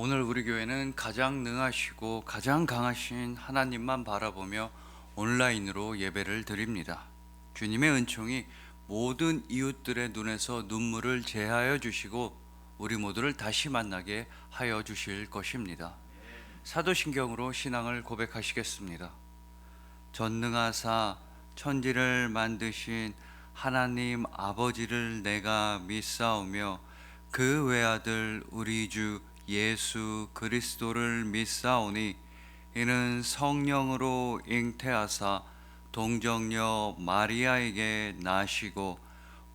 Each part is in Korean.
오늘 우리 교회는 가장 능하시고 가장 강하신 하나님만 바라보며 온라인으로 예배를 드립니다. 주님의 은총이 모든 이웃들의 눈에서 눈물을 제하여 주시고 우리 모두를 다시 만나게 하여 주실 것입니다. 사도신경으로 신앙을 고백하시겠습니다. 전능하사 천지를 만드신 하나님 아버지를 내가 믿사오며 그 외아들 우리 주 예수 그리스도를 믿사오니 이는 성령으로 잉태하사 동정녀 마리아에게 나시고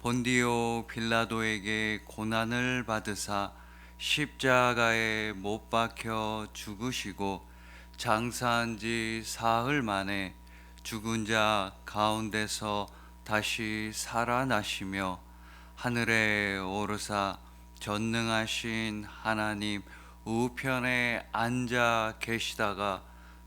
본디오 빌라도에게 고난을 받으사 십자가에 못 박혀 죽으시고 장사한 지 사흘 만에 죽은 자 가운데서 다시 살아나시며 하늘에 오르사 전능하신 하나님 우편에 앉아 계시다가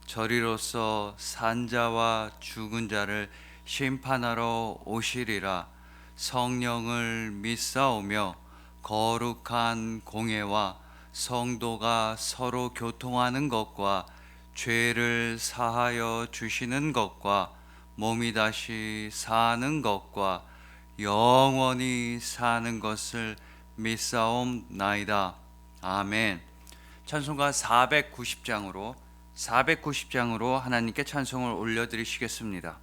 저리로서 산자와 죽은 자를 심판하러 오시리라. 성령을 믿사오며 거룩한 공예와 성도가 서로 교통하는 것과 죄를 사하여 주시는 것과 몸이 다시 사는 것과 영원히 사는 것을 믿사옵나이다. 아멘. 찬송가 490장으로 하나님께 찬송을 올려드리시겠습니다.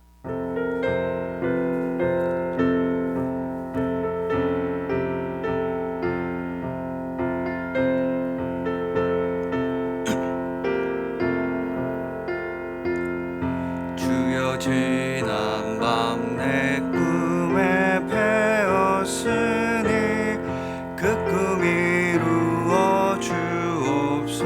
주여 지난 밤 내 꿈에 배었으니 그 꿈 이루어 주옵소서.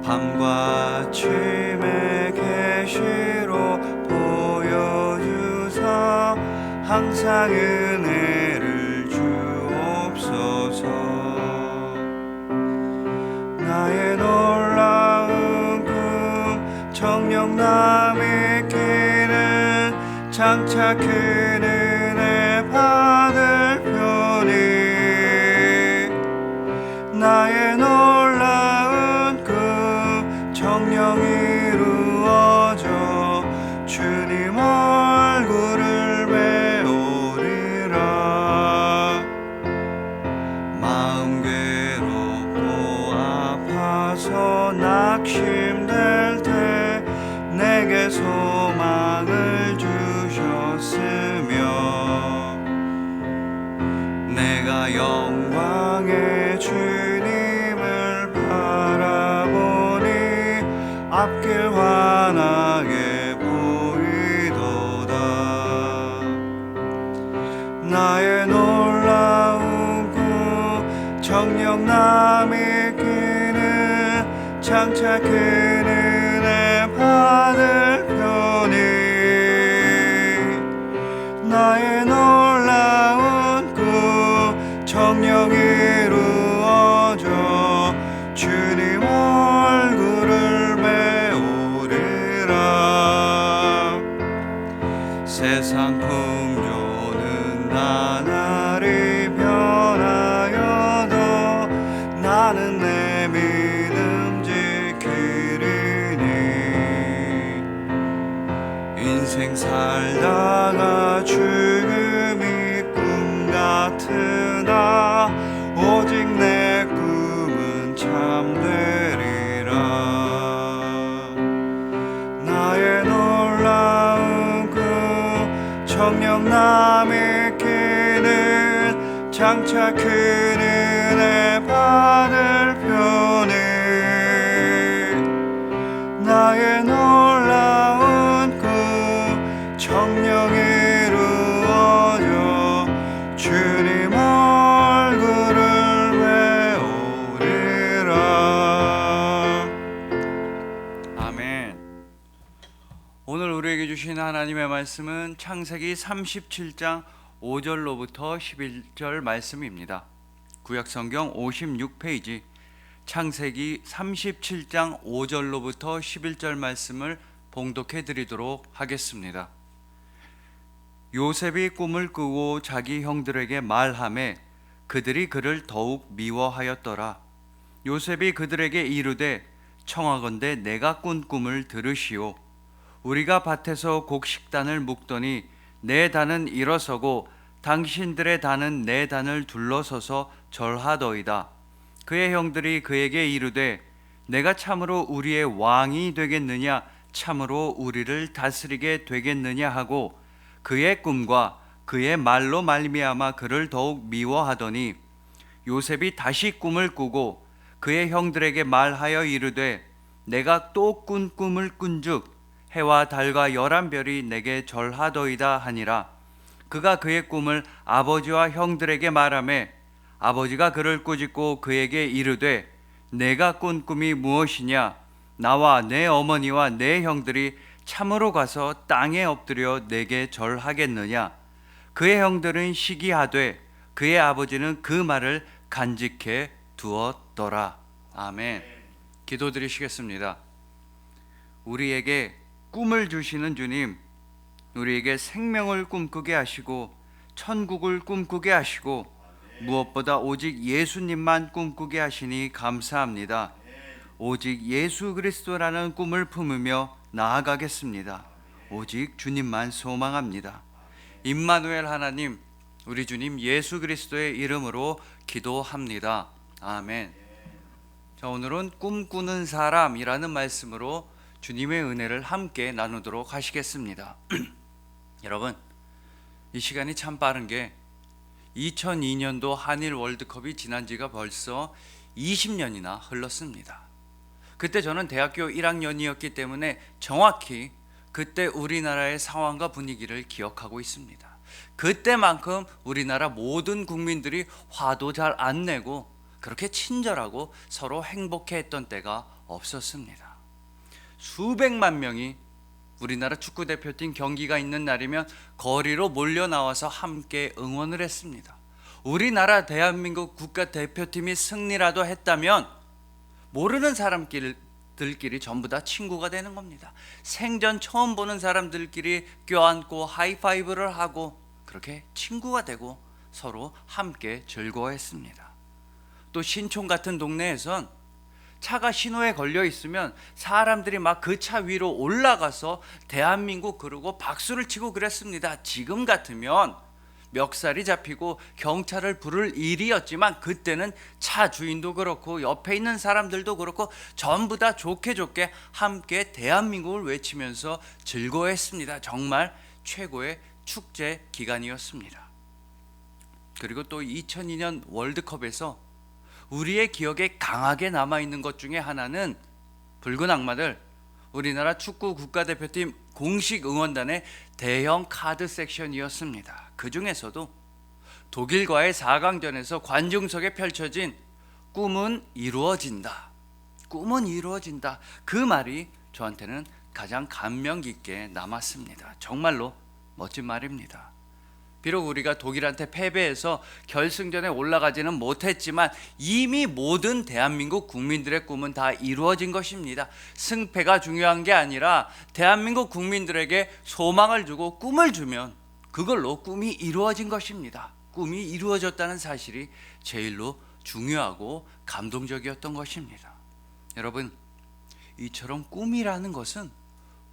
밤과 아침의 계시로 보여주사 항상 은혜를 주옵소서. 나의 놀라운 꿈 정녕 남의 길은 장차 큰 은혜 받을 편이 나의 놀라운 꿈 정녕 이루어져 주님 얼굴을 배우리라. 마음 괴롭고 아파서 낙심될 때 내게 소망을 주셨으며 내가 영광의 주님을 바라보니 앞길 환하게 보이도다. 나의 놀라운 꿈 정녕 남이 끼는 장차 큰 은혜 받을 편이 나의 놀라운 꿈 정녕 이루어져 주님 얼굴을 배우리라. 세상 풍조는 나날이 변하여도 나는 내 믿음 지키리니 인생 살다가 죽음이 꿈 같으나 오직 내 꿈은 참되리라. 나의 놀라운 꿈 정녕 남이 끼는 장차 큰 은혜 받을 편이 나의 놀라운 꿈 정녕 이루어져 주님 얼굴을 배우리라. 아멘. 오늘 우리에게 주신 하나님의 말씀은 창세기 37장 5절로부터 11절 말씀입니다. 구약성경 56페이지 창세기 37장 5절로부터 11절 말씀을 봉독해 드리도록 하겠습니다. 요셉이 꿈을 꾸고 자기 형들에게 말하매 그들이 그를 더욱 미워하였더라. 요셉이 그들에게 이르되 청하건대 내가 꾼 꿈을 들으시오. 우리가 밭에서 곡식단을 묶더니 내 단은 일어서고 당신들의 단은 내 단을 둘러서서 절하더이다. 그의 형들이 그에게 이르되 내가 참으로 우리의 왕이 되겠느냐, 참으로 우리를 다스리게 되겠느냐 하고 그의 꿈과 그의 말로 말미암아 그를 더욱 미워하더니 요셉이 다시 꿈을 꾸고 그의 형들에게 말하여 이르되 내가 또 꾼 꿈을 꾼즉 해와 달과 11별이 내게 절하더이다 하니라. 그가 그의 꿈을 아버지와 형들에게 말하매 아버지가 그를 꾸짖고 그에게 이르되 내가 꾼 꿈이 무엇이냐? 나와 내 어머니와 내 형들이 참으로 가서 땅에 엎드려 내게 절하겠느냐? 그의 형들은 시기하되 그의 아버지는 그 말을 간직해 두었더라. 아멘. 기도드리시겠습니다. 우리에게 꿈을 주시는 주님, 우리에게 생명을 꿈꾸게 하시고 천국을 꿈꾸게 하시고 무엇보다 오직 예수님만 꿈꾸게 하시니 감사합니다. 오직 예수 그리스도라는 꿈을 품으며 나아가겠습니다. 오직 주님만 소망합니다. 임마누엘 하나님, 우리 주님 예수 그리스도의 이름으로 기도합니다. 아멘. 자, 오늘은 꿈꾸는 사람이라는 말씀으로 주님의 은혜를 함께 나누도록 하시겠습니다. 여러분, 이 시간이 참 빠른 게 2002년도 한일 월드컵이 지난 지가 벌써 20년이나 흘렀습니다. 그때 저는 대학교 1학년이었기 때문에 정확히 그때 우리나라의 상황과 분위기를 기억하고 있습니다. 그때만큼 우리나라 모든 국민들이 화도 잘 안 내고 그렇게 친절하고 서로 행복해했던 때가 없었습니다. 수백만 명이 우리나라 축구대표팀 경기가 있는 날이면 거리로 몰려 나와서 함께 응원을 했습니다. 우리나라 대한민국 국가대표팀이 승리라도 했다면 모르는 사람들끼리 전부 다 친구가 되는 겁니다. 생전 처음 보는 사람들끼리 껴안고 하이파이브를 하고 그렇게 친구가 되고 서로 함께 즐거워했습니다. 또 신촌 같은 동네에선 차가 신호에 걸려 있으면 사람들이 막 그 차 위로 올라가서 대한민국 그러고 박수를 치고 그랬습니다. 지금 같으면 멱살이 잡히고 경찰을 부를 일이었지만 그때는 차 주인도 그렇고 옆에 있는 사람들도 그렇고 전부 다 좋게 좋게 함께 대한민국을 외치면서 즐거워했습니다. 정말 최고의 축제 기간이었습니다. 그리고 또 2002년 월드컵에서 우리의 기억에 강하게 남아있는 것 중에 하나는 붉은 악마들, 우리나라 축구 국가대표팀 공식 응원단의 대형 카드 섹션이었습니다. 그 중에서도 독일과의 4강전에서 관중석에 펼쳐진 꿈은 이루어진다, 꿈은 이루어진다, 그 말이 저한테는 가장 감명 깊게 남았습니다. 정말로 멋진 말입니다. 비록 우리가 독일한테 패배해서 결승전에 올라가지는 못했지만 이미 모든 대한민국 국민들의 꿈은 다 이루어진 것입니다. 승패가 중요한 게 아니라 대한민국 국민들에게 소망을 주고 꿈을 주면 그걸로 꿈이 이루어진 것입니다. 꿈이 이루어졌다는 사실이 제일로 중요하고 감동적이었던 것입니다. 여러분, 이처럼 꿈이라는 것은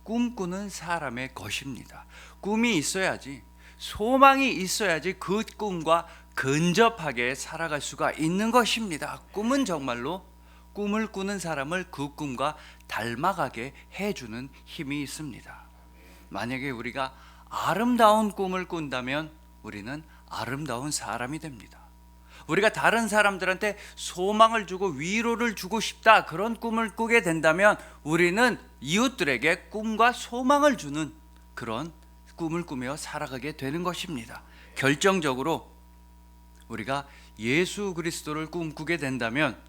꿈꾸는 사람의 것입니다. 꿈이 있어야지, 소망이 있어야지 그 꿈과 근접하게 살아갈 수가 있는 것입니다. 꿈은 정말로 꿈을 꾸는 사람을 그 꿈과 닮아가게 해주는 힘이 있습니다. 만약에 우리가 아름다운 꿈을 꾼다면 우리는 아름다운 사람이 됩니다. 우리가 다른 사람들한테 소망을 주고 위로를 주고 싶다, 그런 꿈을 꾸게 된다면 우리는 이웃들에게 꿈과 소망을 주는 그런 꿈을 꾸며 살아가게 되는 것입니다. 결정적으로 우리가 예수 그리스도를 꿈꾸게 된다면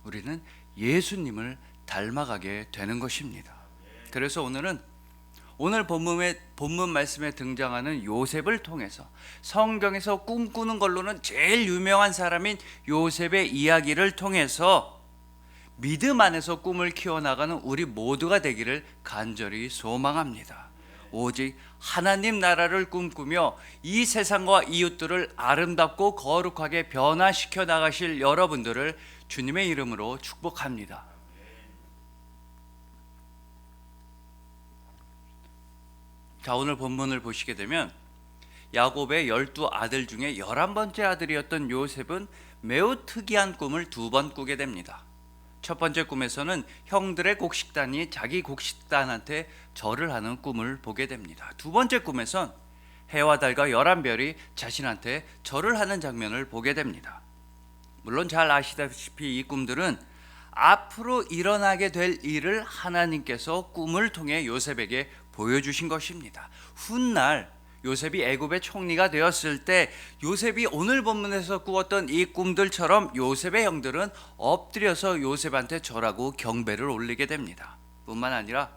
우리는 예수님을 닮아가게 되는 것입니다. 그래서 오늘 본문 말씀에 등장하는 요셉을 통해서 성경에서 꿈꾸는 걸로는 제일 유명한 사람인 요셉의 이야기를 통해서 믿음 안에서 꿈을 키워나가는 우리 모두가 되기를 간절히 소망합니다. 오직 하나님 나라를 꿈꾸며 이 세상과 이웃들을 아름답고 거룩하게 변화시켜 나가실 여러분들을 주님의 이름으로 축복합니다. 자, 오늘 본문을 보시게 되면 야곱의 12아들 중에 11번째 아들이었던 요셉은 매우 특이한 꿈을 2번 꾸게 됩니다. 첫 번째 꿈에서는 형들의 곡식단이 자기 곡식단한테 절을 하는 꿈을 보게 됩니다. 두 번째 꿈에선 해와 달과 11별이 자신한테 절을 하는 장면을 보게 됩니다. 물론 잘 아시다시피 이 꿈들은 앞으로 일어나게 될 일을 하나님께서 꿈을 통해 요셉에게 보여주신 것입니다. 훗날 요셉이 애굽의 총리가 되었을 때 요셉이 오늘 본문에서 꾸었던 이 꿈들처럼 요셉의 형들은 엎드려서 요셉한테 절하고 경배를 올리게 됩니다. 뿐만 아니라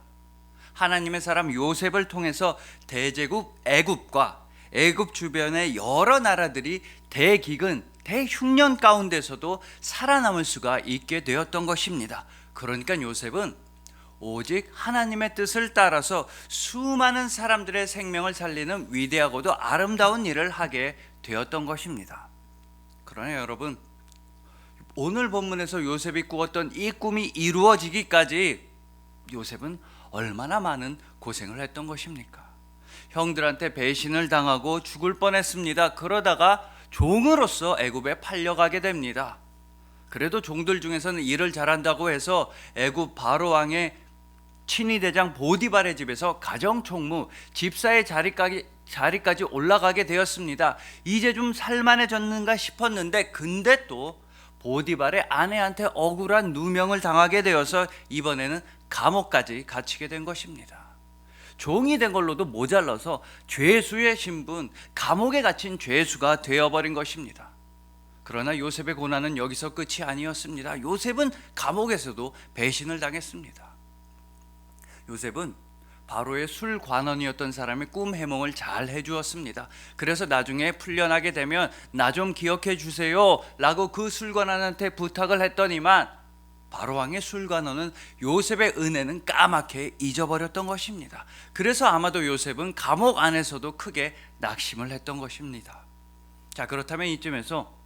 하나님의 사람 요셉을 통해서 대제국 애굽과 애굽 주변의 여러 나라들이 대기근, 대흉년 가운데서도 살아남을 수가 있게 되었던 것입니다. 그러니까 요셉은 오직 하나님의 뜻을 따라서 수많은 사람들의 생명을 살리는 위대하고도 아름다운 일을 하게 되었던 것입니다. 그러나 여러분, 오늘 본문에서 요셉이 꾸었던 이 꿈이 이루어지기까지 요셉은 얼마나 많은 고생을 했던 것입니까? 형들한테 배신을 당하고 죽을 뻔했습니다. 그러다가 종으로서 애굽에 팔려가게 됩니다. 그래도 종들 중에서는 일을 잘한다고 해서 애굽 바로 왕의 친위 대장 보디발의 집에서 가정총무 집사의 자리까지 올라가게 되었습니다. 이제 좀 살만해졌는가 싶었는데 근데 또 보디발의 아내한테 억울한 누명을 당하게 되어서 이번에는 감옥까지 갇히게 된 것입니다. 종이 된 걸로도 모자라서 죄수의 신분, 감옥에 갇힌 죄수가 되어버린 것입니다. 그러나 요셉의 고난은 여기서 끝이 아니었습니다. 요셉은 감옥에서도 배신을 당했습니다. 요셉은 바로의 술관원이었던 사람의 꿈 해몽을 잘 해주었습니다. 그래서 나중에 풀려나게 되면 나 좀 기억해 주세요 라고 그 술관원한테 부탁을 했더니만 바로왕의 술관원은 요셉의 은혜는 까맣게 잊어버렸던 것입니다. 그래서 아마도 요셉은 감옥 안에서도 크게 낙심을 했던 것입니다. 자, 그렇다면 이쯤에서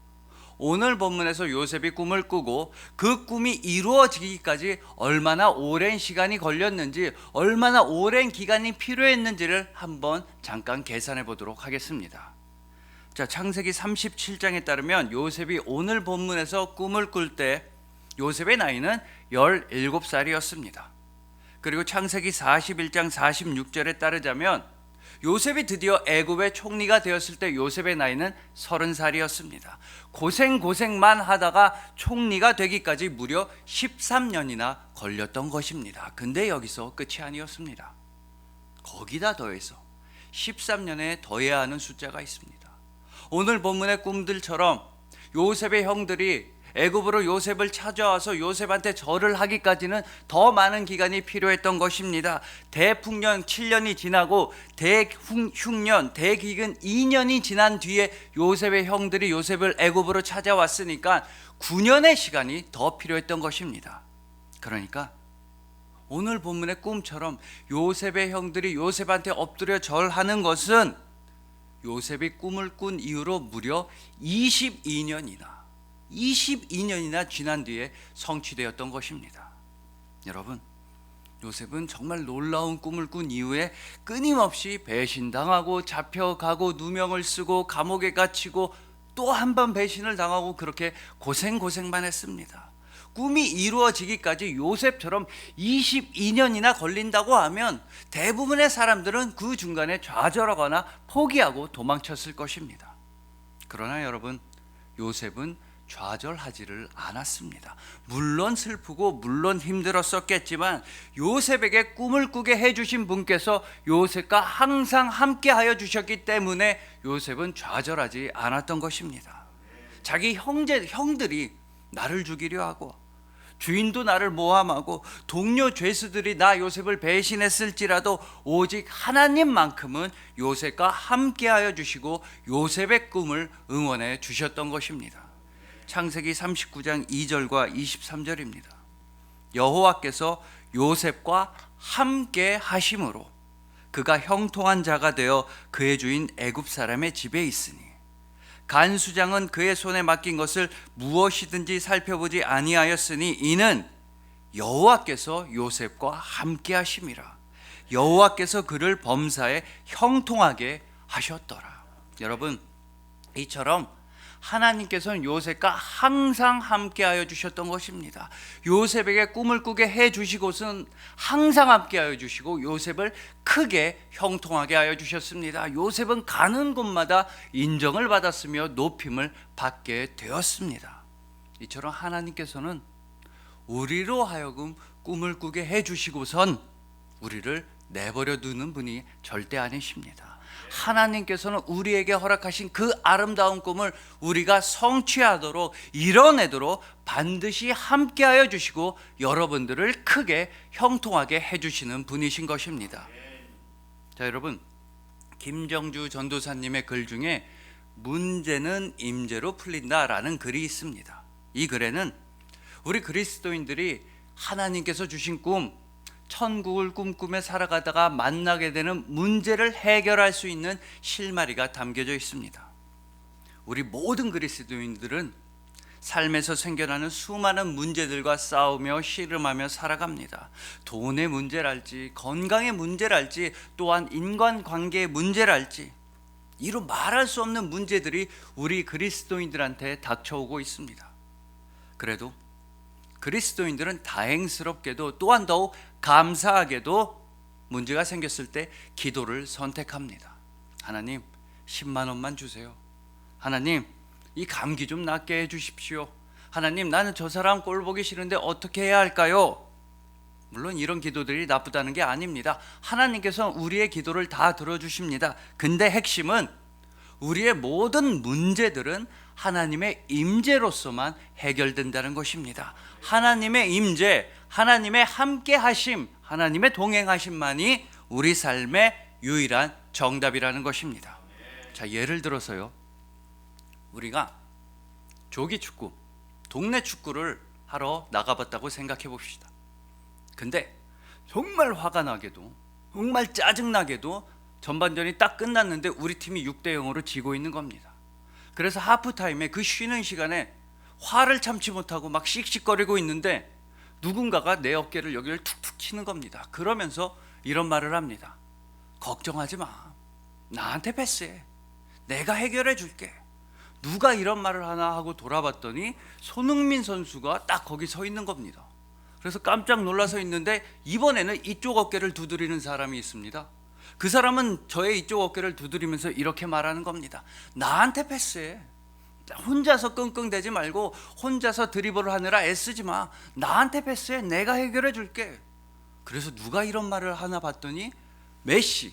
오늘 본문에서 요셉이 꿈을 꾸고 그 꿈이 이루어지기까지 얼마나 오랜 시간이 걸렸는지, 얼마나 오랜 기간이 필요했는지를 한번 잠깐 계산해 보도록 하겠습니다. 자, 창세기 37장에 따르면 요셉이 오늘 본문에서 꿈을 꿀 때 요셉의 나이는 17살이었습니다. 그리고 창세기 41장 46절에 따르자면 요셉이 드디어 애굽의 총리가 되었을 때 요셉의 나이는 30살이었습니다. 고생만 하다가 총리가 되기까지 무려 13년이나 걸렸던 것입니다. 근데 여기서 끝이 아니었습니다. 거기다 더해서 13년에 더해야 하는 숫자가 있습니다. 오늘 본문의 꿈들처럼 요셉의 형들이 애굽으로 요셉을 찾아와서 요셉한테 절을 하기까지는 더 많은 기간이 필요했던 것입니다. 대풍년 7년이 지나고 대흉년, 대기근 2년이 지난 뒤에 요셉의 형들이 요셉을 애굽으로 찾아왔으니까 9년의 시간이 더 필요했던 것입니다. 그러니까 오늘 본문의 꿈처럼 요셉의 형들이 요셉한테 엎드려 절하는 것은 요셉이 꿈을 꾼 이후로 무려 22년이나 지난 뒤에 성취되었던 것입니다. 여러분, 요셉은 정말 놀라운 꿈을 꾼 이후에 끊임없이 배신당하고 잡혀가고 누명을 쓰고 감옥에 갇히고 또 한 번 배신을 당하고 그렇게 고생만 했습니다. 꿈이 이루어지기까지 요셉처럼 22년이나 걸린다고 하면 대부분의 사람들은 그 중간에 좌절하거나 포기하고 도망쳤을 것입니다. 그러나 여러분, 요셉은 좌절하지를 않았습니다. 물론 슬프고 물론 힘들었었겠지만 요셉에게 꿈을 꾸게 해주신 분께서 요셉과 항상 함께하여 주셨기 때문에 요셉은 좌절하지 않았던 것입니다. 자기 형들이 나를 죽이려 하고 주인도 나를 모함하고 동료 죄수들이 나 요셉을 배신했을지라도 오직 하나님만큼은 요셉과 함께하여 주시고 요셉의 꿈을 응원해 주셨던 것입니다. 창세기 39장 2절과 23절입니다. 여호와께서 요셉과 함께 하심으로 그가 형통한 자가 되어 그의 주인 애굽 사람의 집에 있으니 간수장은 그의 손에 맡긴 것을 무엇이든지 살펴보지 아니하였으니 이는 여호와께서 요셉과 함께 하심이라. 여호와께서 그를 범사에 형통하게 하셨더라. 여러분, 이처럼 하나님께서는 요셉과 항상 함께하여 주셨던 것입니다. 요셉에게 꿈을 꾸게 해주시고는 항상 함께하여 주시고 요셉을 크게 형통하게 하여 주셨습니다. 요셉은 가는 곳마다 인정을 받았으며 높임을 받게 되었습니다. 이처럼 하나님께서는 우리로 하여금 꿈을 꾸게 해주시고선 우리를 내버려 두는 분이 절대 아니십니다. 하나님께서는 우리에게 허락하신 그 아름다운 꿈을 우리가 성취하도록 이뤄내도록 반드시 함께하여 주시고 여러분들을 크게 형통하게 해주시는 분이신 것입니다. 자, 여러분, 김정주 전도사님의 글 중에 문제는 임재로 풀린다라는 글이 있습니다. 이 글에는 우리 그리스도인들이 하나님께서 주신 꿈, 천국을 꿈꾸며 살아가다가 만나게 되는 문제를 해결할 수 있는 실마리가 담겨져 있습니다. 우리 모든 그리스도인들은 삶에서 생겨나는 수많은 문제들과 싸우며 씨름하며 살아갑니다. 돈의 문제랄지, 건강의 문제랄지, 또한 인간관계의 문제랄지, 이루 말할 수 없는 문제들이 우리 그리스도인들한테 닥쳐오고 있습니다. 그래도 그리스도인들은 다행스럽게도 또한 더욱 감사하게도 문제가 생겼을 때 기도를 선택합니다. 하나님, 10만 원만 주세요. 하나님, 이 감기 좀 낫게 해주십시오. 하나님, 나는 저 사람 꼴 보기 싫은데 어떻게 해야 할까요? 물론 이런 기도들이 나쁘다는 게 아닙니다. 하나님께서 우리의 기도를 다 들어주십니다. 근데 핵심은 우리의 모든 문제들은 하나님의 임재로서만 해결된다는 것입니다. 하나님의 임재, 하나님의 함께 하심, 하나님의 동행하심만이 우리 삶의 유일한 정답이라는 것입니다. 자, 예를 들어서요, 우리가 조기 축구, 동네 축구를 하러 나가봤다고 생각해 봅시다. 근데 정말 화가 나게도, 정말 짜증나게도 전반전이 딱 끝났는데 우리 팀이 6대0으로 지고 있는 겁니다. 그래서 하프타임에 그 쉬는 시간에 화를 참지 못하고 막 씩씩거리고 있는데 누군가가 내 어깨를 여기를 툭툭 치는 겁니다. 그러면서 이런 말을 합니다. 걱정하지 마. 나한테 패스해. 내가 해결해 줄게. 누가 이런 말을 하나 하고 돌아봤더니 손흥민 선수가 딱 거기 서 있는 겁니다. 그래서 깜짝 놀라서 있는데 이번에는 이쪽 어깨를 두드리는 사람이 있습니다. 그 사람은 저의 이쪽 어깨를 두드리면서 이렇게 말하는 겁니다. 나한테 패스해. 혼자서 끙끙대지 말고 혼자서 드리블을 하느라 애쓰지 마. 나한테 패스해. 내가 해결해 줄게. 그래서 누가 이런 말을 하나 봤더니 메시,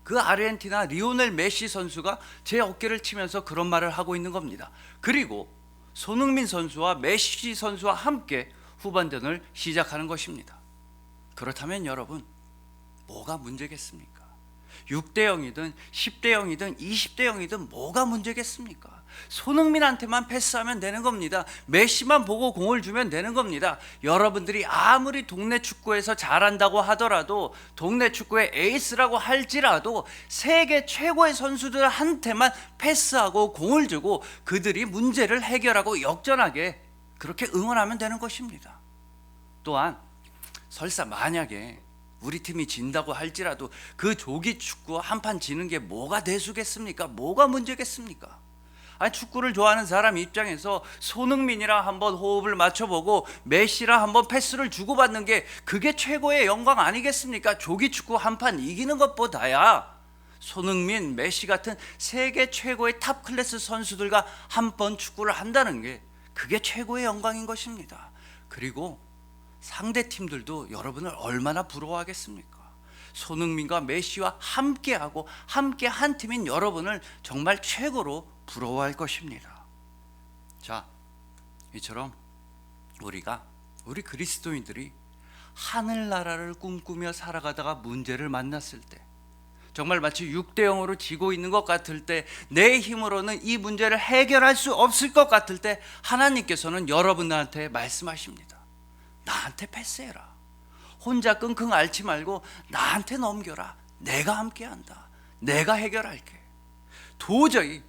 그 아르헨티나 리오넬 메시 선수가 제 어깨를 치면서 그런 말을 하고 있는 겁니다. 그리고 손흥민 선수와 메시 선수와 함께 후반전을 시작하는 것입니다. 그렇다면 여러분, 뭐가 문제겠습니까? 6대0이든 10대0이든 20대0이든 뭐가 문제겠습니까? 손흥민한테만 패스하면 되는 겁니다. 메시만 보고 공을 주면 되는 겁니다. 여러분들이 아무리 동네 축구에서 잘한다고 하더라도, 동네 축구의 에이스라고 할지라도 세계 최고의 선수들한테만 패스하고 공을 주고 그들이 문제를 해결하고 역전하게 그렇게 응원하면 되는 것입니다. 또한 설사 만약에 우리 팀이 진다고 할지라도 그 조기 축구 한판 지는 게 뭐가 대수겠습니까? 뭐가 문제겠습니까? 아니, 축구를 좋아하는 사람 입장에서 손흥민이랑 한번 호흡을 맞춰보고 메시랑 한번 패스를 주고받는 게 그게 최고의 영광 아니겠습니까? 조기 축구 한판 이기는 것보다야 손흥민, 메시 같은 세계 최고의 탑 클래스 선수들과 한 번 축구를 한다는 게 그게 최고의 영광인 것입니다. 그리고 상대 팀들도 여러분을 얼마나 부러워하겠습니까? 손흥민과 메시와 함께하고 함께 한 팀인 여러분을 정말 최고로 부러워할 것입니다. 자, 이처럼 우리 그리스도인들이 하늘나라를 꿈꾸며 살아가다가 문제를 만났을 때, 정말 마치 6대0으로 지고 있는 것 같을 때, 내 힘으로는 이 문제를 해결할 수 없을 것 같을 때 하나님께서는 여러분들한테 말씀하십니다. 나한테 패스해라. 혼자 끙끙 앓지 말고 나한테 넘겨라. 내가 함께한다. 내가 해결할게. 도저히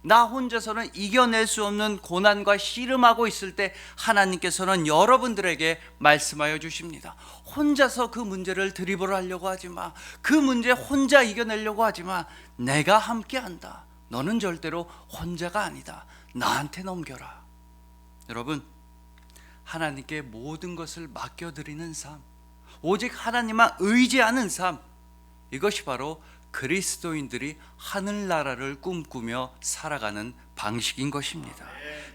나 혼자서는 이겨낼 수 없는 고난과 씨름하고 있을 때 하나님께서는 여러분들에게 말씀하여 주십니다. 혼자서 그 문제를 드리블 하려고 하지 마. 그 문제 혼자 이겨내려고 하지 마. 내가 함께한다. 너는 절대로 혼자가 아니다. 나한테 넘겨라. 여러분, 하나님께 모든 것을 맡겨드리는 삶, 오직 하나님만 의지하는 삶, 이것이 바로 그리스도인들이 하늘나라를 꿈꾸며 살아가는 방식인 것입니다.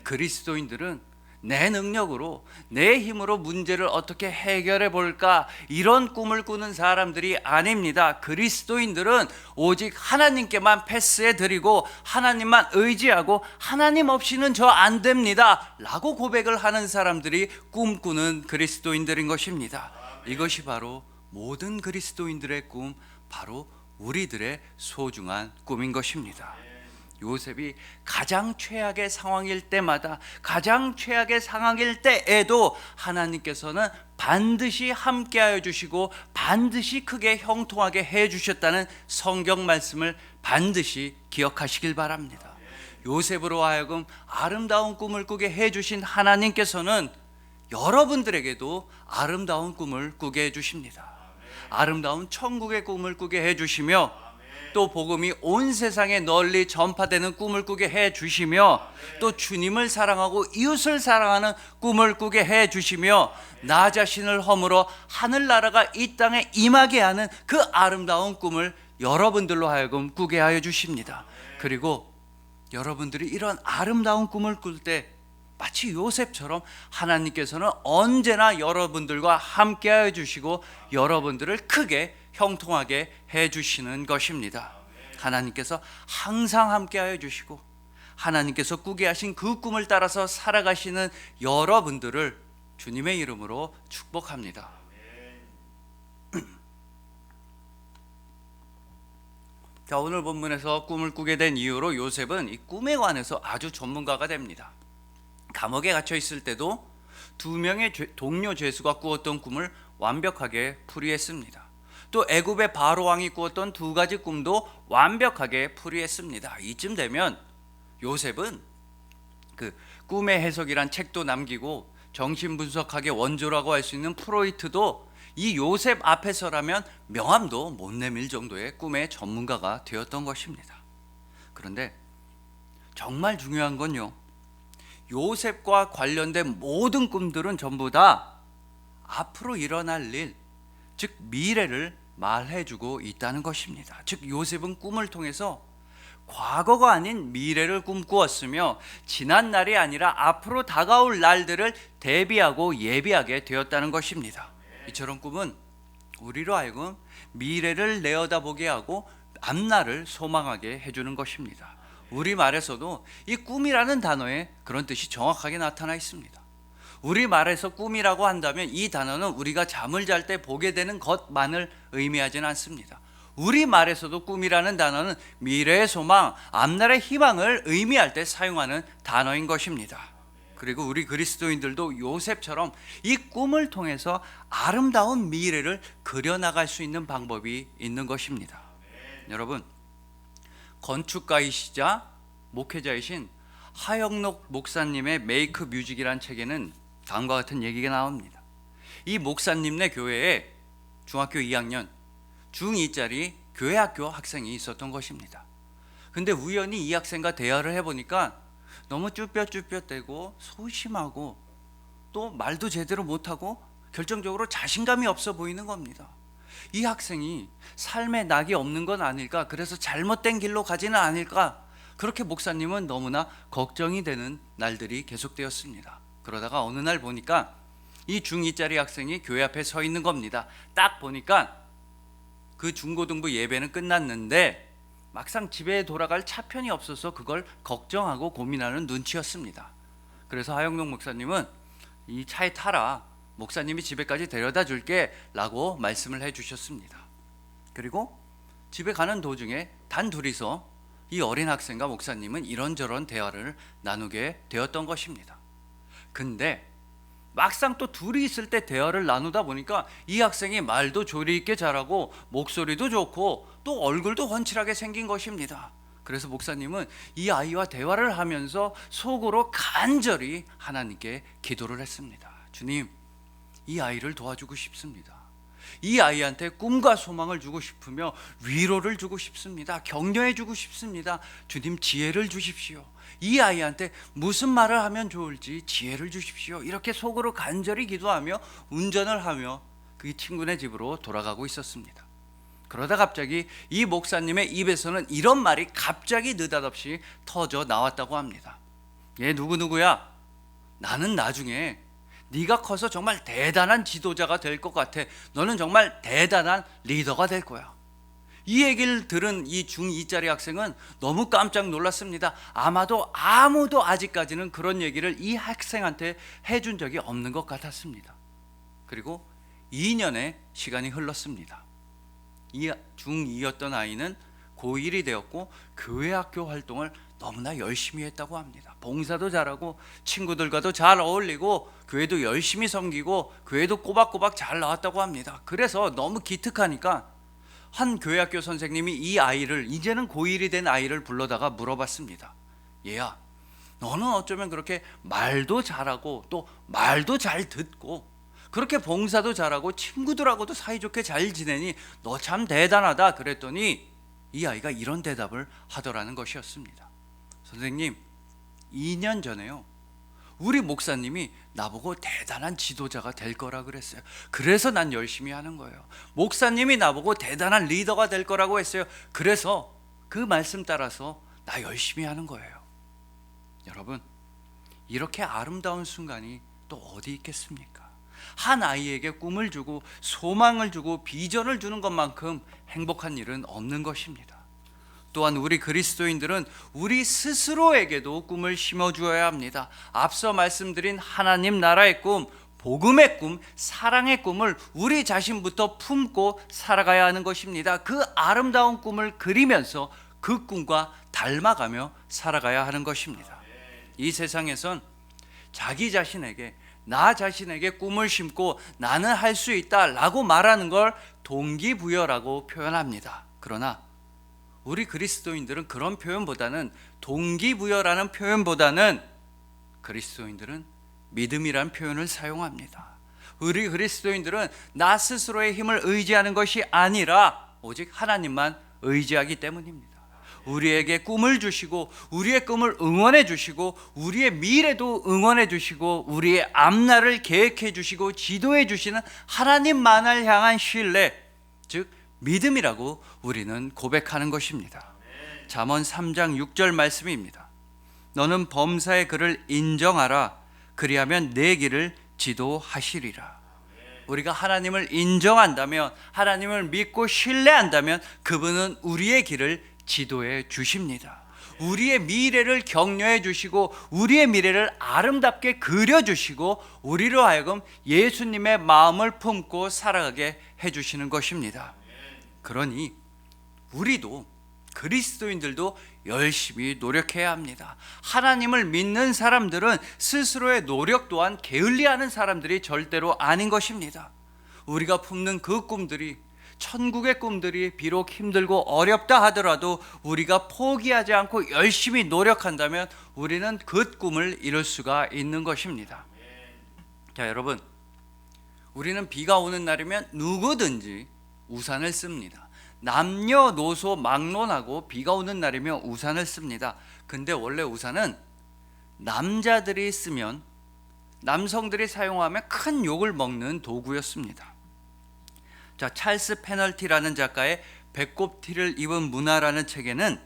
그리스도인들은 내 능력으로, 내 힘으로 문제를 어떻게 해결해 볼까, 이런 꿈을 꾸는 사람들이 아닙니다. 그리스도인들은 오직 하나님께만 패스해 드리고 하나님만 의지하고 하나님 없이는 저 안 됩니다 라고 고백을 하는 사람들이 꿈꾸는 그리스도인들인 것입니다. 이것이 바로 모든 그리스도인들의 꿈, 바로 우리들의 소중한 꿈인 것입니다. 요셉이 가장 최악의 상황일 때마다, 가장 최악의 상황일 때에도 하나님께서는 반드시 함께하여 주시고 반드시 크게 형통하게 해 주셨다는 성경 말씀을 반드시 기억하시길 바랍니다. 요셉으로 하여금 아름다운 꿈을 꾸게 해 주신 하나님께서는 여러분들에게도 아름다운 꿈을 꾸게 해 주십니다. 아름다운 천국의 꿈을 꾸게 해 주시며, 또 복음이 온 세상에 널리 전파되는 꿈을 꾸게 해 주시며, 또 주님을 사랑하고 이웃을 사랑하는 꿈을 꾸게 해 주시며, 나 자신을 허물어 하늘나라가 이 땅에 임하게 하는 그 아름다운 꿈을 여러분들로 하여금 꾸게 하여 주십니다. 그리고 여러분들이 이런 아름다운 꿈을 꿀 때 마치 요셉처럼 하나님께서는 언제나 여러분들과 함께하여 주시고 여러분들을 크게 형통하게 해주시는 것입니다. 하나님께서 항상 함께하여 주시고 하나님께서 꾸게 하신 그 꿈을 따라서 살아가시는 여러분들을 주님의 이름으로 축복합니다. 자, 오늘 본문에서 꿈을 꾸게 된 이유로 요셉은 이 꿈에 관해서 아주 전문가가 됩니다. 감옥에 갇혀 있을 때도 2명의 동료 죄수가 꾸었던 꿈을 완벽하게 풀이했습니다. 또 애굽의 바로 왕이 꾸었던 2가지 꿈도 완벽하게 풀이했습니다. 이쯤 되면 요셉은 그 꿈의 해석이란 책도 남기고 정신분석학의 원조라고 할 수 있는 프로이트도 이 요셉 앞에서라면 명함도 못 내밀 정도의 꿈의 전문가가 되었던 것입니다. 그런데 정말 중요한 건요, 요셉과 관련된 모든 꿈들은 전부 다 앞으로 일어날 일, 즉 미래를 말해주고 있다는 것입니다. 즉 요셉은 꿈을 통해서 과거가 아닌 미래를 꿈꾸었으며 지난 날이 아니라 앞으로 다가올 날들을 대비하고 예비하게 되었다는 것입니다. 이처럼 꿈은 우리로 하여금 미래를 내어다보게 하고 앞날을 소망하게 해주는 것입니다. 우리말에서도 이 꿈이라는 단어에 그런 뜻이 정확하게 나타나 있습니다. 우리말에서 꿈이라고 한다면 이 단어는 우리가 잠을 잘 때 보게 되는 것만을 의미하지는 않습니다. 우리말에서도 꿈이라는 단어는 미래의 소망, 앞날의 희망을 의미할 때 사용하는 단어인 것입니다. 그리고 우리 그리스도인들도 요셉처럼 이 꿈을 통해서 아름다운 미래를 그려나갈 수 있는 방법이 있는 것입니다. 여러분, 건축가이시자 목회자이신 하영록 목사님의 메이크 뮤직이라는 책에는 다음과 같은 얘기가 나옵니다. 이 목사님네 교회에 중학교 2학년 중2짜리 교회학교 학생이 있었던 것입니다. 근데 우연히 이 학생과 대화를 해보니까 너무 쭈뼛쭈뼛대고 소심하고 또 말도 제대로 못하고 결정적으로 자신감이 없어 보이는 겁니다. 이 학생이 삶에 낙이 없는 건 아닐까, 그래서 잘못된 길로 가지는 않을까, 그렇게 목사님은 너무나 걱정이 되는 날들이 계속되었습니다. 그러다가 어느 날 보니까 이 중2짜리 학생이 교회 앞에 서 있는 겁니다. 딱 보니까 그 중고등부 예배는 끝났는데 막상 집에 돌아갈 차편이 없어서 그걸 걱정하고 고민하는 눈치였습니다. 그래서 하영록 목사님은 이 차에 타라, 목사님이 집에까지 데려다 줄게 라고 말씀을 해주셨습니다. 그리고 집에 가는 도중에 단 둘이서 이 어린 학생과 목사님은 이런저런 대화를 나누게 되었던 것입니다. 근데 막상 또 둘이 있을 때 대화를 나누다 보니까 이 학생이 말도 조리 있게 잘하고 목소리도 좋고 또 얼굴도 훤칠하게 생긴 것입니다. 그래서 목사님은 이 아이와 대화를 하면서 속으로 간절히 하나님께 기도를 했습니다. 주님, 이 아이를 도와주고 싶습니다. 이 아이한테 꿈과 소망을 주고 싶으며 위로를 주고 싶습니다. 격려해 주고 싶습니다. 주님, 지혜를 주십시오. 이 아이한테 무슨 말을 하면 좋을지 지혜를 주십시오. 이렇게 속으로 간절히 기도하며 운전을 하며 그 친구네 집으로 돌아가고 있었습니다. 그러다 갑자기 이 목사님의 입에서는 이런 말이 갑자기 느닷없이 터져 나왔다고 합니다. 얘 누구누구야? 나는 나중에 네가 커서 정말 대단한 지도자가 될 것 같아. 너는 정말 대단한 리더가 될 거야. 이 얘기를 들은 이 중2짜리 학생은 너무 깜짝 놀랐습니다. 아마도 아무도 아직까지는 그런 얘기를 이 학생한테 해준 적이 없는 것 같았습니다. 그리고 2년의 시간이 흘렀습니다. 이 중2였던 아이는 고1이 되었고 교회 학교 활동을 너무나 열심히 했다고 합니다. 봉사도 잘하고 친구들과도 잘 어울리고 교회도 열심히 섬기고 교회도 꼬박꼬박 잘 나왔다고 합니다. 그래서 너무 기특하니까 한 교회 학교 선생님이 이 아이를, 이제는 고1이 된 아이를 불러다가 물어봤습니다. 얘야, 너는 어쩌면 그렇게 말도 잘하고 또 말도 잘 듣고 그렇게 봉사도 잘하고 친구들하고도 사이좋게 잘 지내니 너 참 대단하다. 그랬더니 이 아이가 이런 대답을 하더라는 것이었습니다. 선생님, 2년 전에요, 우리 목사님이 나보고 대단한 지도자가 될 거라 그랬어요. 그래서 난 열심히 하는 거예요. 목사님이 나보고 대단한 리더가 될 거라고 했어요. 그래서 그 말씀 따라서 나 열심히 하는 거예요. 여러분, 이렇게 아름다운 순간이 또 어디 있겠습니까? 한 아이에게 꿈을 주고 소망을 주고 비전을 주는 것만큼 행복한 일은 없는 것입니다. 또한 우리 그리스도인들은 우리 스스로에게도 꿈을 심어주어야 합니다. 앞서 말씀드린 하나님 나라의 꿈, 복음의 꿈, 사랑의 꿈을 우리 자신부터 품고 살아가야 하는 것입니다. 그 아름다운 꿈을 그리면서 그 꿈과 닮아가며 살아가야 하는 것입니다. 이 세상에선 자기 자신에게, 나 자신에게 꿈을 심고 나는 할 수 있다 라고 말하는 걸 동기부여라고 표현합니다. 그러나 우리 그리스도인들은 그런 표현보다는, 동기부여라는 표현보다는 그리스도인들은 믿음이란 표현을 사용합니다. 우리 그리스도인들은 나 스스로의 힘을 의지하는 것이 아니라 오직 하나님만 의지하기 때문입니다. 우리에게 꿈을 주시고 우리의 꿈을 응원해 주시고 우리의 미래도 응원해 주시고 우리의 앞날을 계획해 주시고 지도해 주시는 하나님만을 향한 신뢰, 즉 믿음이라고 우리는 고백하는 것입니다. 잠언 3장 6절 말씀입니다. 너는 범사의 그를 인정하라. 그리하면 내 길을 지도하시리라. 우리가 하나님을 인정한다면, 하나님을 믿고 신뢰한다면 그분은 우리의 길을 지도해 주십니다. 우리의 미래를 격려해 주시고 우리의 미래를 아름답게 그려주시고 우리로 하여금 예수님의 마음을 품고 살아가게 해주시는 것입니다. 그러니 우리도, 그리스도인들도 열심히 노력해야 합니다. 하나님을 믿는 사람들은 스스로의 노력 또한 게을리하는 사람들이 절대로 아닌 것입니다. 우리가 품는 그 꿈들이, 천국의 꿈들이 비록 힘들고 어렵다 하더라도 우리가 포기하지 않고 열심히 노력한다면 우리는 그 꿈을 이룰 수가 있는 것입니다. 자, 여러분, 우리는 비가 오는 날이면 누구든지 우산을 씁니다. 남녀노소 막론하고 비가 오는 날이면 우산을 씁니다. 근데 원래 우산은 남자들이 쓰면, 남성들이 사용하면 큰 욕을 먹는 도구였습니다. 자, 찰스 페널티라는 작가의 배꼽 티를 입은 문화라는 책에는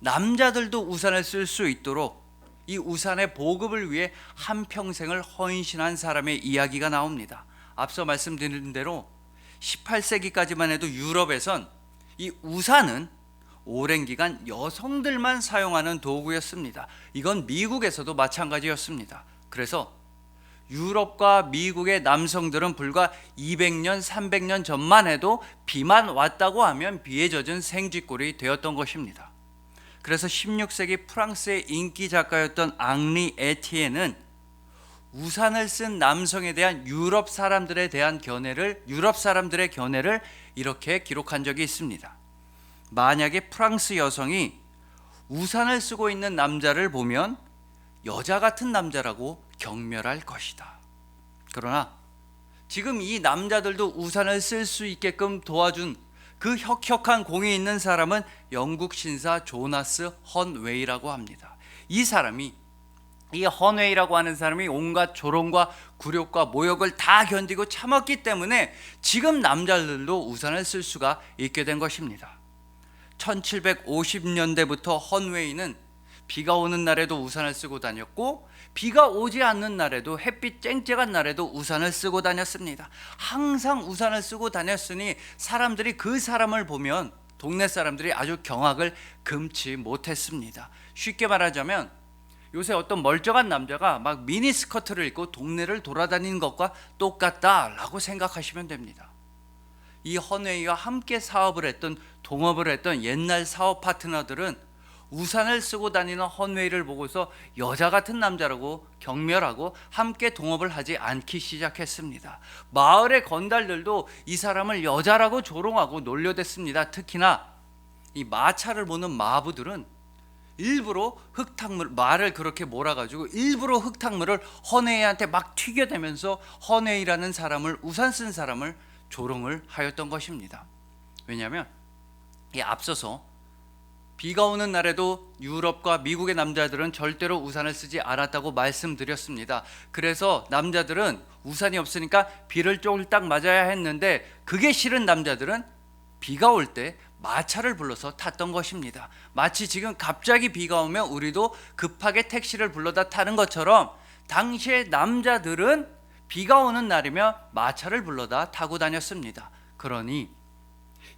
남자들도 우산을 쓸 수 있도록 이 우산의 보급을 위해 한평생을 헌신한 사람의 이야기가 나옵니다. 앞서 말씀드린 대로 18세기까지만 해도 유럽에선 이 우산은 오랜 기간 여성들만 사용하는 도구였습니다. 이건 미국에서도 마찬가지였습니다. 그래서 유럽과 미국의 남성들은 불과 200년, 300년 전만 해도 비만 왔다고 하면 비에 젖은 생쥐꼴이 되었던 것입니다. 그래서 16세기 프랑스의 인기 작가였던 앙리 에티에는 우산을 쓴 남성에 대한 유럽 사람들의 견해를 이렇게 기록한 적이 있습니다. 만약에 프랑스 여성이 우산을 쓰고 있는 남자를 보면 여자 같은 남자라고 경멸할 것이다. 그러나 지금 이 남자들도 우산을 쓸 수 있게끔 도와준 그 혁혁한 공이 있는 사람은 영국 신사 조나스 헌웨이라고 합니다. 이 헌웨이라고 하는 사람이 온갖 조롱과 굴욕과 모욕을 다 견디고 참았기 때문에 지금 남자들도 우산을 쓸 수가 있게 된 것입니다. 1750년대부터 헌웨이는 비가 오는 날에도 우산을 쓰고 다녔고, 비가 오지 않는 날에도, 햇빛 쨍쨍한 날에도 우산을 쓰고 다녔습니다. 항상 우산을 쓰고 다녔으니 사람들이 그 사람을 보면 동네 사람들이 아주 경악을 금치 못했습니다. 쉽게 말하자면 요새 어떤 멀쩡한 남자가 막 미니스커트를 입고 동네를 돌아다니는 것과 똑같다라고 생각하시면 됩니다. 이 헌웨이와 함께 동업을 했던 옛날 사업 파트너들은 우산을 쓰고 다니는 헌웨이를 보고서 여자 같은 남자라고 경멸하고 함께 동업을 하지 않기 시작했습니다. 마을의 건달들도 이 사람을 여자라고 조롱하고 놀려댔습니다. 특히나 이 마차를 모는 마부들은 일부러 말을 그렇게 몰아가지고 일부러 흙탕물을 헌웨이한테 막 튀겨대면서 헌웨이라는 사람을, 우산 쓴 사람을 조롱을 하였던 것입니다. 왜냐하면 앞서서 비가 오는 날에도 유럽과 미국의 남자들은 절대로 우산을 쓰지 않았다고 말씀드렸습니다. 그래서 남자들은 우산이 없으니까 비를 쫄딱 맞아야 했는데, 그게 싫은 남자들은 비가 올 때 마차를 불러서 탔던 것입니다. 마치 지금 갑자기 비가 오면 우리도 급하게 택시를 불러다 타는 것처럼 당시에 남자들은 비가 오는 날이면 마차를 불러다 타고 다녔습니다. 그러니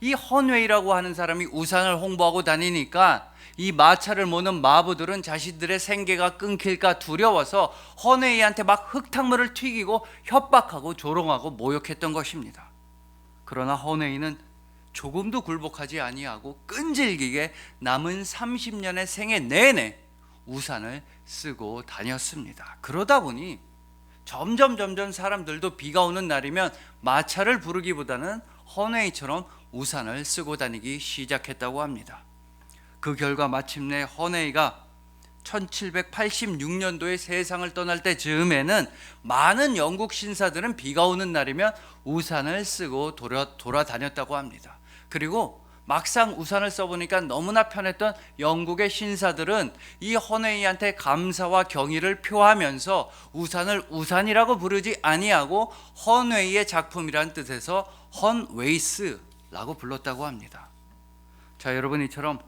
이 헌웨이라고 하는 사람이 우산을 홍보하고 다니니까 이 마차를 모는 마부들은 자신들의 생계가 끊길까 두려워서 헌웨이한테 막 흙탕물을 튀기고 협박하고 조롱하고 모욕했던 것입니다. 그러나 헌웨이는 조금도 굴복하지 아니하고 끈질기게 남은 30년의 생애 내내 우산을 쓰고 다녔습니다. 그러다 보니 점점 사람들도 비가 오는 날이면 마차를 부르기보다는 헌웨이처럼 우산을 쓰고 다니기 시작했다고 합니다. 그 결과 마침내 헌웨이가 1786년도에 세상을 떠날 때 즈음에는 많은 영국 신사들은 비가 오는 날이면 우산을 쓰고 돌아다녔다고 합니다. 그리고 막상 우산을 써보니까 너무나 편했던 영국의 신사들은 이 헌웨이한테 감사와 경의를 표하면서 우산을 우산이라고 부르지 아니하고 헌웨이의 작품이란 뜻에서 헌웨이스라고 불렀다고 합니다. 자, 여러분, 이처럼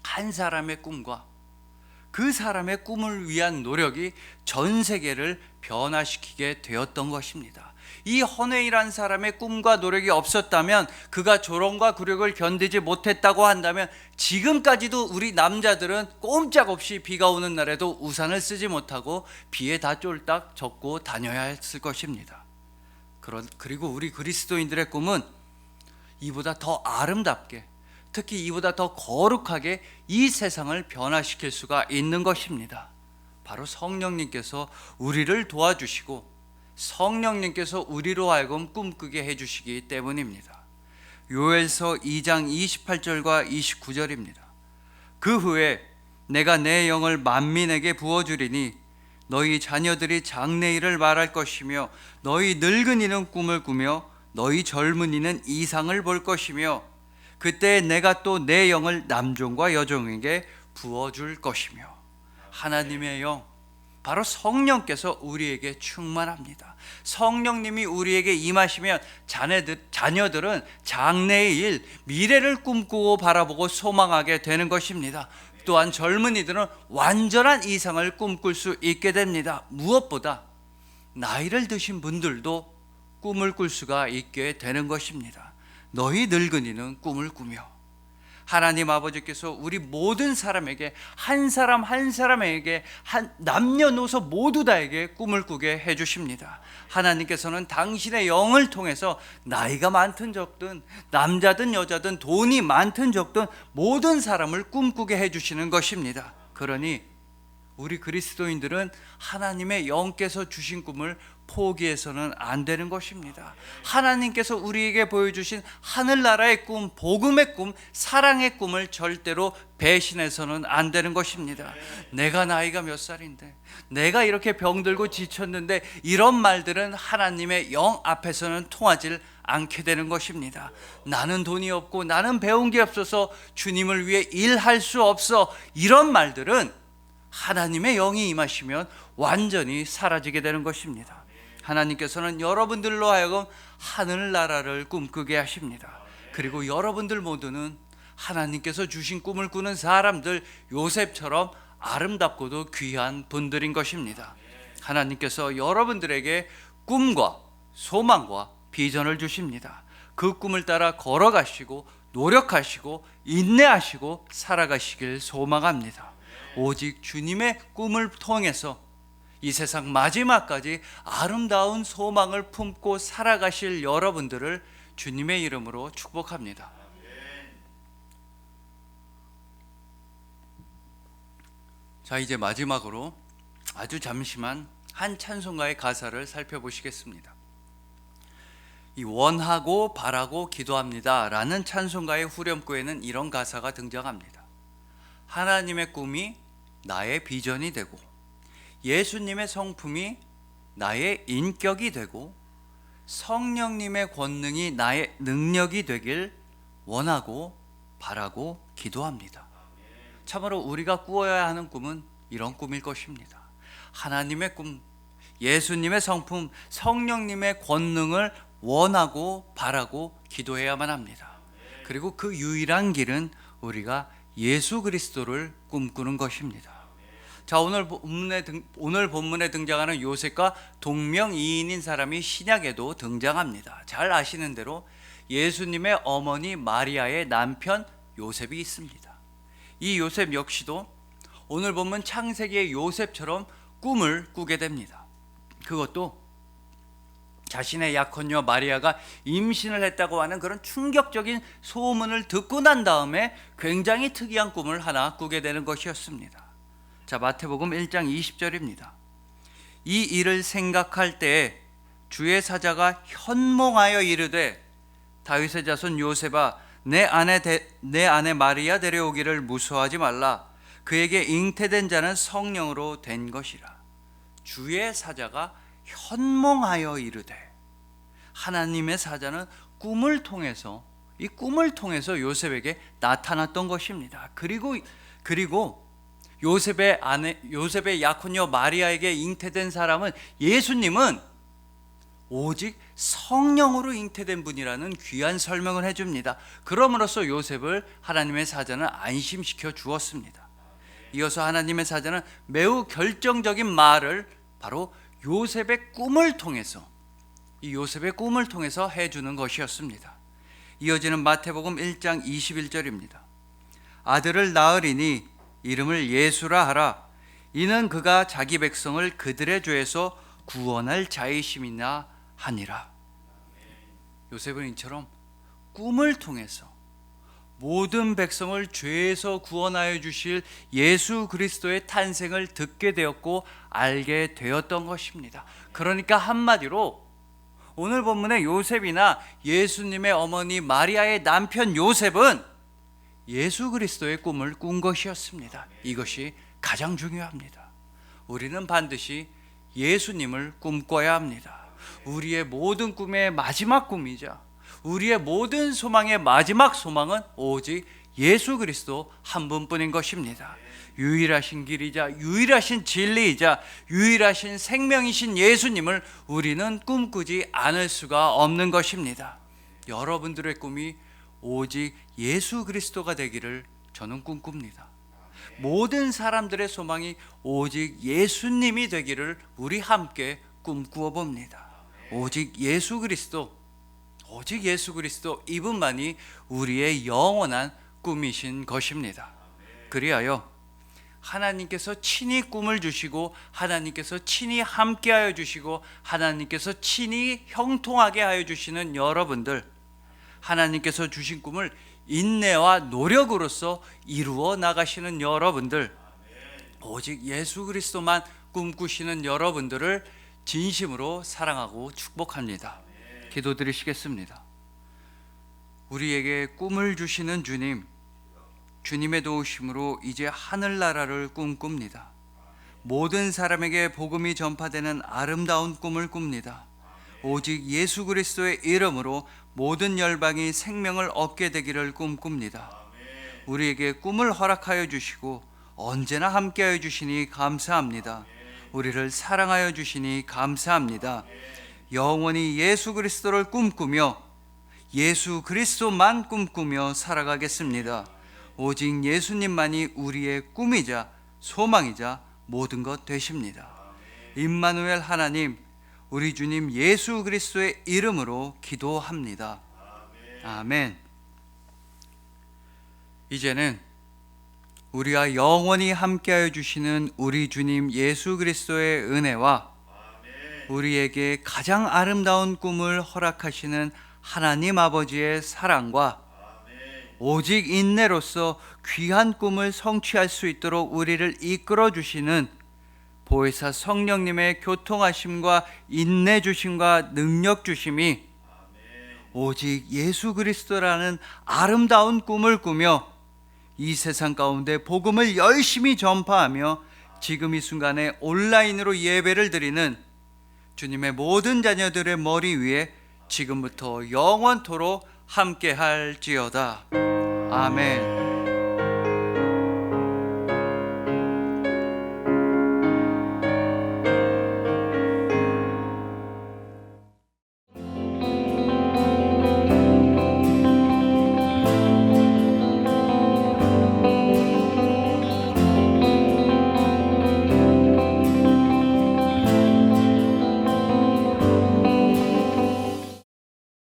한 사람의 꿈과 그 사람의 꿈을 위한 노력이 전 세계를 변화시키게 되었던 것입니다. 이 헌웨이란 사람의 꿈과 노력이 없었다면, 그가 조롱과 굴욕을 견디지 못했다고 한다면 지금까지도 우리 남자들은 꼼짝없이 비가 오는 날에도 우산을 쓰지 못하고 비에 다 쫄딱 젖고 다녀야 했을 것입니다. 그리고 우리 그리스도인들의 꿈은 이보다 더 아름답게, 특히 이보다 더 거룩하게 이 세상을 변화시킬 수가 있는 것입니다. 바로 성령님께서 우리를 도와주시고 성령님께서 우리로 하여금 꿈꾸게 해주시기 때문입니다. 요엘서 2장 28절과 29절입니다. 그 후에 내가 내 영을 만민에게 부어주리니 너희 자녀들이 장래일을 말할 것이며 너희 늙은이는 꿈을 꾸며 너희 젊은이는 이상을 볼 것이며 그때 내가 또 내 영을 남종과 여종에게 부어줄 것이며. 하나님의 영, 바로 성령께서 우리에게 충만합니다. 성령님이 우리에게 임하시면 자녀들은 장래의 일, 미래를 꿈꾸고 바라보고 소망하게 되는 것입니다. 또한 젊은이들은 완전한 이상을 꿈꿀 수 있게 됩니다. 무엇보다 나이를 드신 분들도 꿈을 꿀 수가 있게 되는 것입니다. 너희 늙은이는 꿈을 꾸며. 하나님 아버지께서 우리 모든 사람에게, 한 사람 한 사람에게, 남녀노소 모두 다에게 꿈을 꾸게 해주십니다. 하나님께서는 당신의 영을 통해서 나이가 많든 적든, 남자든 여자든, 돈이 많든 적든 모든 사람을 꿈꾸게 해주시는 것입니다. 그러니 우리 그리스도인들은 하나님의 영께서 주신 꿈을 포기해서는 안 되는 것입니다. 하나님께서 우리에게 보여주신 하늘나라의 꿈, 복음의 꿈, 사랑의 꿈을 절대로 배신해서는 안 되는 것입니다. 내가 나이가 몇 살인데, 내가 이렇게 병들고 지쳤는데, 이런 말들은 하나님의 영 앞에서는 통하지 않게 되는 것입니다. 나는 돈이 없고 나는 배운 게 없어서 주님을 위해 일할 수 없어, 이런 말들은 하나님의 영이 임하시면 완전히 사라지게 되는 것입니다. 하나님께서는 여러분들로 하여금 하늘나라를 꿈꾸게 하십니다. 그리고 여러분들 모두는 하나님께서 주신 꿈을 꾸는 사람들, 요셉처럼 아름답고도 귀한 분들인 것입니다. 하나님께서 여러분들에게 꿈과 소망과 비전을 주십니다. 그 꿈을 따라 걸어가시고 노력하시고 인내하시고 살아가시길 소망합니다. 오직 주님의 꿈을 통해서 이 세상 마지막까지 아름다운 소망을 품고 살아가실 여러분들을 주님의 이름으로 축복합니다. 자, 이제 마지막으로 아주 잠시만 한 찬송가의 가사를 살펴보시겠습니다. 이 원하고 바라고 기도합니다 라는 찬송가의 후렴구에는 이런 가사가 등장합니다. 하나님의 꿈이 나의 비전이 되고 예수님의 성품이 나의 인격이 되고 성령님의 권능이 나의 능력이 되길 원하고 바라고 기도합니다. 참으로 우리가 꾸어야 하는 꿈은 이런 꿈일 것입니다. 하나님의 꿈, 예수님의 성품, 성령님의 권능을 원하고 바라고 기도해야만 합니다. 그리고 그 유일한 길은 우리가 예수 그리스도를 꿈꾸는 것입니다. 자, 오늘 본문에 등장하는 요셉과 동명이인인 사람이 신약에도 등장합니다. 잘 아시는 대로 예수님의 어머니 마리아의 남편 요셉이 있습니다. 이 요셉 역시도 오늘 본문 창세기의 요셉처럼 꿈을 꾸게 됩니다. 그것도 자신의 약혼녀 마리아가 임신을 했다고 하는 그런 충격적인 소문을 듣고 난 다음에 굉장히 특이한 꿈을 하나 꾸게 되는 것이었습니다. 자, 마태복음 1장 20절입니다. 이 일을 생각할 때에 주의 사자가 현몽하여 이르되 다윗의 자손 요셉아 내 아내 마리아 데려오기를 무서워하지 말라. 그에게 잉태된 자는 성령으로 된 것이라. 주의 사자가 현몽하여 이르되, 하나님의 사자는 꿈을 통해서, 이 꿈을 통해서 요셉에게 나타났던 것입니다. 그리고 요셉의 약혼녀 마리아에게 잉태된 사람은, 예수님은 오직 성령으로 잉태된 분이라는 귀한 설명을 해줍니다. 그럼으로써 요셉을 하나님의 사자는 안심시켜 주었습니다. 이어서 하나님의 사자는 매우 결정적인 말을 바로 요셉의 꿈을 통해서, 이 요셉의 꿈을 통해서 해주는 것이었습니다. 이어지는 마태복음 1장 21절입니다. 아들을 낳으리니 이름을 예수라 하라. 이는 그가 자기 백성을 그들의 죄에서 구원할 자이심이나 하니라. 요셉은 이처럼 꿈을 통해서 모든 백성을 죄에서 구원하여 주실 예수 그리스도의 탄생을 듣게 되었고 알게 되었던 것입니다. 그러니까 한마디로 오늘 본문의 요셉이나 예수님의 어머니 마리아의 남편 요셉은 예수 그리스도의 꿈을 꾼 것이었습니다. 이것이 가장 중요합니다. 우리는 반드시 예수님을 꿈꿔야 합니다. 우리의 모든 꿈의 마지막 꿈이자 우리의 모든 소망의 마지막 소망은 오직 예수 그리스도 한 분뿐인 것입니다. 유일하신 길이자 유일하신 진리이자 유일하신 생명이신 예수님을 우리는 꿈꾸지 않을 수가 없는 것입니다. 여러분들의 꿈이 오직 예수 그리스도가 되기를 저는 꿈꿉니다. 모든 사람들의 소망이 오직 예수님이 되기를 우리 함께 꿈꾸어 봅니다. 오직 예수 그리스도 이분만이 우리의 영원한 꿈이신 것입니다. 그리하여 하나님께서 친히 꿈을 주시고 하나님께서 친히 함께하여 주시고 하나님께서 친히 형통하게 하여 주시는 여러분들, 하나님께서 주신 꿈을 인내와 노력으로서 이루어 나가시는 여러분들, 오직 예수 그리스도만 꿈꾸시는 여러분들을 진심으로 사랑하고 축복합니다. 기도드리시겠습니다. 우리에게 꿈을 주시는 주님, 주님의 도우심으로 이제 하늘나라를 꿈꿉니다. 모든 사람에게 복음이 전파되는 아름다운 꿈을 꿉니다. 오직 예수 그리스도의 이름으로 모든 열방이 생명을 얻게 되기를 꿈꿉니다. 우리에게 꿈을 허락하여 주시고 언제나 함께하여 주시니 감사합니다. 우리를 사랑하여 주시니 감사합니다. 영원히 예수 그리스도를 꿈꾸며 예수 그리스도만 꿈꾸며 살아가겠습니다. 오직 예수님만이 우리의 꿈이자 소망이자 모든 것 되십니다. 임마누엘 하나님, 우리 주님 예수 그리스도의 이름으로 기도합니다. 아멘. 이제는 우리와 영원히 함께하여 주시는 우리 주님 예수 그리스도의 은혜와 우리에게 가장 아름다운 꿈을 허락하시는 하나님 아버지의 사랑과 오직 인내로서 귀한 꿈을 성취할 수 있도록 우리를 이끌어 주시는 보혜사 성령님의 교통하심과 인내 주심과 능력 주심이 오직 예수 그리스도라는 아름다운 꿈을 꾸며 이 세상 가운데 복음을 열심히 전파하며 지금 이 순간에 온라인으로 예배를 드리는 주님의 모든 자녀들의 머리 위에 지금부터 영원토록 함께 할지어다. 아멘.